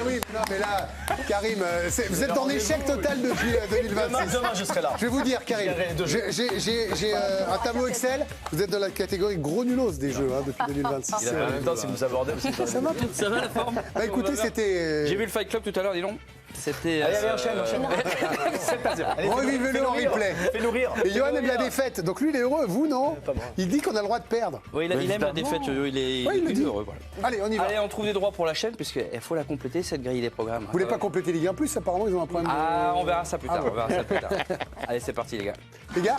oui, non, mais là, Karim, vous êtes en échec total depuis 2026. Demain, je serai là. Je vais vous dire, Karim, j'ai un tableau Excel. Vous êtes dans la catégorie gros nulos des jeux depuis 2026. En même temps, si vous abordez aussi. Ça va, Ça va la forme? Bah écoutez, c'était... J'ai vu le Fight Club tout à l'heure, dis donc. C'était. Allez, enchaîne. 7-0. Revivez-le en replay. Fais-nous rire. Et Johan aime la défaite, donc lui il est heureux, vous non? Il dit qu'on a le droit de perdre. Oui, il aime la défaite, Yo-Yo, il est Ouais, il le dit. heureux. Voilà. Allez, on y va. Allez, on trouve des droits pour la chaîne, puisqu'il faut la compléter, cette grille des programmes. Vous voulez pas compléter Ligue 1 Plus? Apparemment, ils ont un problème de... Ah, on verra ça plus tard. Ah, ouais. On verra ça plus tard. Allez, c'est parti, les gars. Les gars,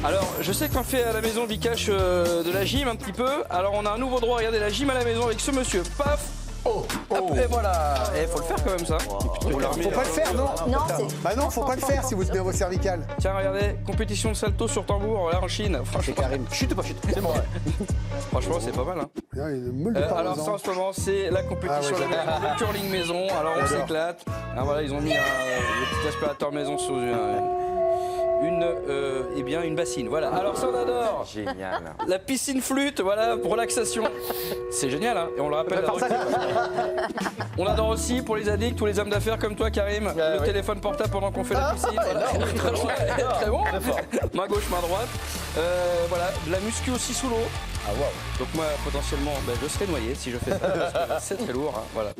Alors, je sais qu'on fait à la maison Vikash de la gym un petit peu. Alors, on a un nouveau droit. Regardez la gym à la maison avec ce monsieur. Paf. Hop, et voilà. Et faut le faire quand même, ça. faut pas le faire, non? Non, c'est. Bah non, faut pas le faire si vous tenez vos cervicales. Tiens, regardez, compétition de salto sur tambour, là en Chine. Franchement, chute pas chute. C'est bon. Franchement, c'est pas mal. Hein. Il y a une meule de Alors ça, parmesan. en ce moment, c'est la compétition Ah ouais, de curling maison. Alors on s'éclate. Ah, voilà, ils ont mis le petit aspirateur maison sous une bassine. Voilà. Alors ça, on adore. Génial. La piscine flûte, voilà, pour relaxation. C'est génial, hein. Et on le rappelle. On adore aussi pour les addicts, tous les hommes d'affaires comme toi, Karim, le téléphone portable pendant qu'on fait la piscine. Voilà. Très bon. Main gauche, main droite. Voilà, de la muscu aussi sous l'eau. Ah, waouh. Donc moi, potentiellement, je serais noyé si je fais ça. Parce que c'est très lourd, hein. Voilà.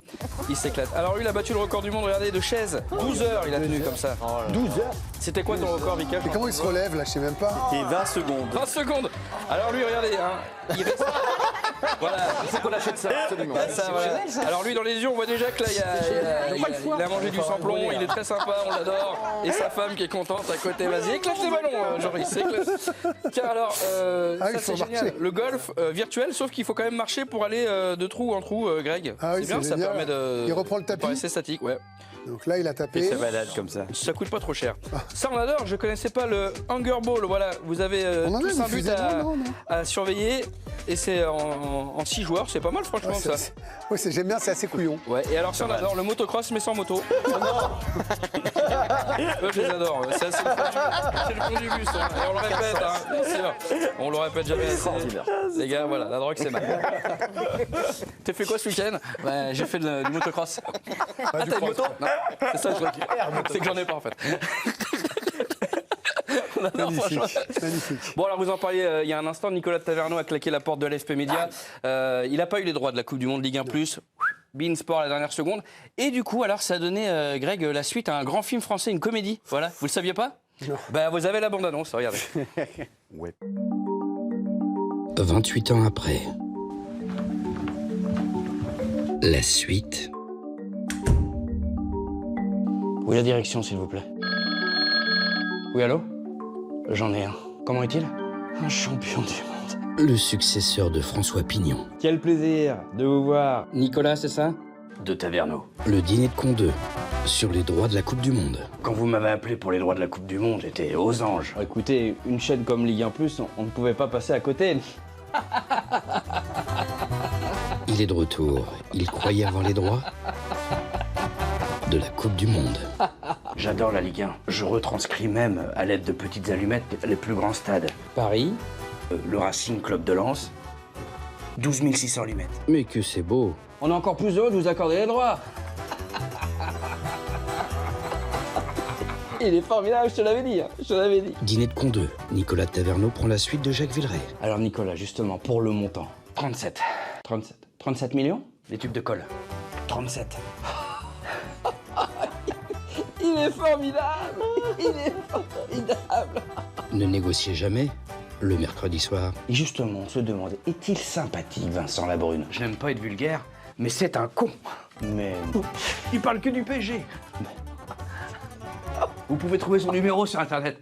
Il s'éclate. Alors lui, il a battu le record du monde, regardez, de chaise. 12 heures, il a tenu comme ça. 12 heures. C'était quoi ton record, Vika? Mais comment il se relève là? Je sais même pas. Et 20 secondes. 20 secondes. Alors lui, regardez, hein, il reste... Voilà. Il faut qu'on achète ça, absolument. Ça, voilà. Alors lui, dans les yeux, on voit déjà que là, il a mangé du samplon, il est très sympa, on l'adore. Et sa femme qui est contente à côté, vas-y, éclate les ballons, Joris, éclate. Tiens, alors, ça il faut c'est génial. marcher. Le golf virtuel, sauf qu'il faut quand même marcher pour aller de trou en trou, Greg. Ah oui, c'est bien, c'est ça génial. permet de... Il reprend le tapis. de rester statique, ouais. Donc là, il a tapé. balade comme ça. Ça coûte pas trop cher. Ça, on adore. Je connaissais pas le Hunger Ball. Voilà, vous avez On en a tous un but diffusé, non. à surveiller. Et c'est en 6 joueurs. C'est pas mal, franchement, ça. Oui, j'aime bien, c'est assez couillon. Ouais, et alors ça, on adore le motocross, mais sans moto. Eux, je les adore. C'est assez c'est le fond du bus. Hein. Et on le répète. Hein. C'est vrai. On le répète jamais assez. Les gars, voilà, la drogue, c'est mal. T'as fait quoi ce week-end? J'ai fait du motocross. Ah, t'as une moto? Non, c'est ça le truc. C'est que j'en ai pas, en fait. On adore, franchement. Magnifique. Bon, alors vous en parliez il y a un instant, Nicolas Taverneau a claqué la porte de l'AFP Média. Il n'a pas eu les droits de la Coupe du Monde Ligue 1+, Bein Sport à la dernière seconde. Et du coup, alors ça a donné, Greg, la suite à un grand film français, une comédie. Voilà, vous le saviez pas? Non. Vous avez la bande-annonce, regardez. Ouais. 28 ans après. La suite. Oui, la direction, s'il vous plaît. Oui, allô? J'en ai un. Comment est-il? Un champion du monde. Le successeur de François Pignon. Quel plaisir de vous voir. Nicolas, c'est ça? De Taverneau. Le dîner de con 2. Sur les droits de la Coupe du Monde. Quand vous m'avez appelé pour les droits de la Coupe du Monde, j'étais aux anges. Écoutez, une chaîne comme Ligue 1+, on ne pouvait pas passer à côté. Il est de retour. Il croyait avoir les droits de la Coupe du Monde. J'adore la Ligue 1. Je retranscris même, à l'aide de petites allumettes, les plus grands stades. Paris, le Racing Club de Lens, 12 600 allumettes. Mais que c'est beau. On est encore plus heureux de vous accorder les droits. Il est formidable, je te l'avais dit, je te l'avais dit. Dîner de con 2. Nicolas Taverneau prend la suite de Jacques Villeray. Alors Nicolas, justement, pour le montant. 37. 37. 37 millions? Les tubes de colle. 37. Il est formidable. Il est formidable. Ne négociez jamais. Le mercredi soir. Et justement, on se demande, est-il sympathique, Vincent Labrune? Je n'aime pas être vulgaire, mais c'est un con. Mais... il parle que du PSG. Vous pouvez trouver son numéro sur Internet.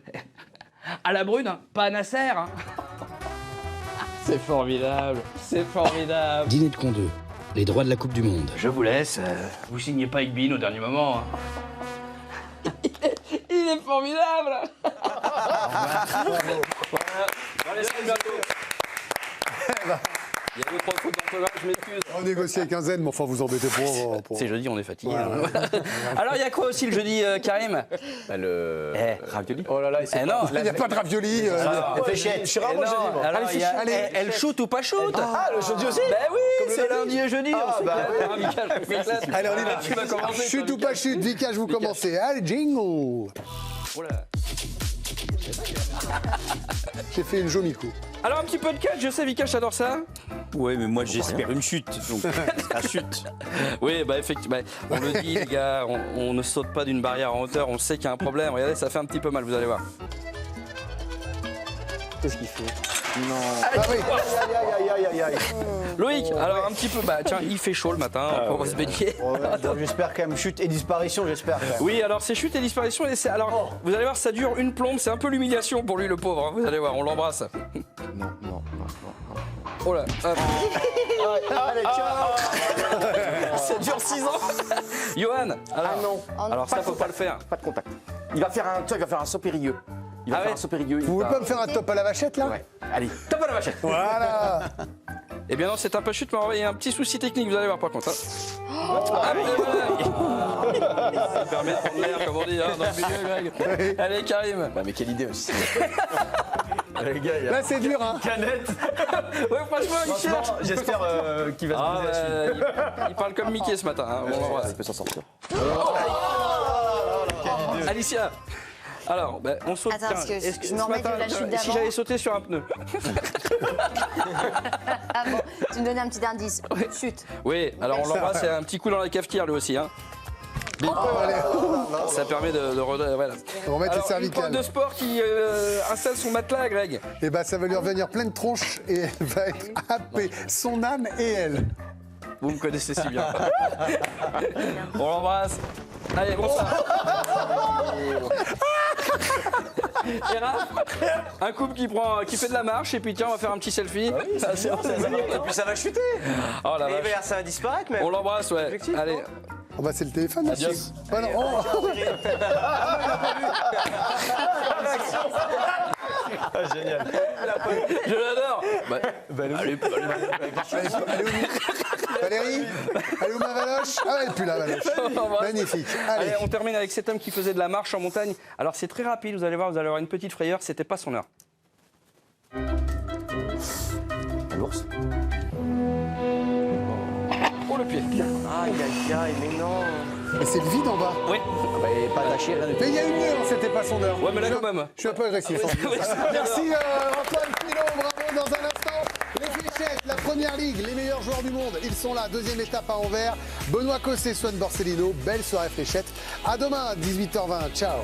À Labrune, hein, pas à Nasser. Hein. C'est formidable, c'est formidable. Dîner de con 2. Les droits de la Coupe du Monde. Je vous laisse, vous signez pas Igbin au dernier moment. Hein. Il est formidable. Voilà. Allez, c'est bientôt. Il y a 2-3 fautes d'orthographe, je m'excuse. On négocie avec un zen, mais enfin, vous embêtez pour... C'est jeudi, on est fatigué. Ouais. Alors, il y a quoi aussi le jeudi, Karim? Ravioli. Oh là là, Eh non. Il n'y a pas de ravioli. Je suis rarement jeudi, moi. Alors, il y a elle shoot ou pas shoot? Ah, le jeudi aussi? Ben oui, c'est lundi et jeudi. Ah, on bah s'éclate, hein, Mickaël, on s'éclate. Allez, on y va. Tu vas commencer. Chute ou pas chute, Vika, je vous commencez. Allez, jingle. Oh là. J'ai fait une jomico. Alors, un petit peu de catch, je sais, Vika, j'adore ça. Ouais, mais moi j'espère une chute. Donc, la chute. Oui, bah effectivement, on le dit, les gars, on ne saute pas d'une barrière en hauteur, on sait qu'il y a un problème. Regardez, ça fait un petit peu mal, vous allez voir. Qu'est-ce qu'il fait? Ah oui. Aïe. Loïc, alors un petit peu, bah tiens, il fait chaud le matin, on va se baigner. Bon, j'espère quand même chute et disparition, j'espère. quand même. Oui, alors c'est chute et disparition, et c'est, alors, vous allez voir, ça dure une plombe, c'est un peu l'humiliation pour lui, le pauvre, hein, vous allez voir, on l'embrasse. Non. Oh là, hop. Allez, ciao. Ça dure 6 ans. Johan, alors, non. alors ça, faut pas le faire. Pas de contact. Il va faire un saut périlleux. Il va Ah faire ouais. un saut périlleux. Vous pouvez pas me faire un top à la vachette, là? Ouais. Allez, top à la vachette. Voilà. Eh bien non, c'est un peu chute, mais il y a un petit souci technique, vous allez voir par contre. Hein. Hop, et voilà. Ça permet de prendre l'air, comme on dit, hein, dans le milieu, Greg. Allez, Karim. Bah, mais quelle idée aussi. Les gars, il y a Là, c'est dur, hein. canette. Ouais, franchement, il cherche. Franchement, j'espère qu'il va se Ah, briser la suite. il parle comme Mickey ce matin. Hein. On l'embrasse. Il peut s'en sortir. Alicia. Alors, ben, on saute. Attends, parce que est-ce je me ce remets matin, de la chute si d'avant. j'avais sauté sur un pneu. Ah bon, tu me donnais un petit indice. Chute. Oui, alors on l'embrasse, il y a un petit coup dans la cafetière lui aussi. Hein. Ça permet de voilà. Remettre les Alors, une cervicales. prof de sport qui installe son matelas, Greg. Et bah, ça va lui revenir pleine tronche et elle va être happée, son âme et elle. Vous me connaissez si bien. On l'embrasse. Allez, bonsoir. Et Raph, un couple qui fait de la marche et puis tiens, on va faire un petit selfie. Ah, c'est bon, Et puis ça va chuter. Oh la Et vache. ça va disparaître, mais. On l'embrasse, ouais. Effectivement. Allez. Oh bah, c'est le téléphone aussi. Adios. Ah non, oh. Génial. Je l'adore. Bah, allez, Elle est où Valérie? Elle est où ma valoche? Ah, elle pue la valoche. Magnifique. Allez. Allez, on termine avec cet homme qui faisait de la marche en montagne. Alors c'est très rapide, vous allez voir, vous allez avoir une petite frayeur, c'était pas son heure. L'ours. Oh le pied. Aïe, mais non. Mais c'est le vide en bas. Oui. Bah, il est pas attaché, rien du tout. Mais il y a une heure, c'était pas son heure. Ouais, mais là, Je- quand même. Je suis un peu agressif. hein. Oui, c'est bien. Merci Antoine Pilot, bravo. Dans un instant, les fléchettes, la première ligue, les meilleurs joueurs du monde, ils sont là. Deuxième étape à Anvers. Benoît Cosset, Swan Borsellino, belle soirée fléchette. À demain, 18h20. Ciao.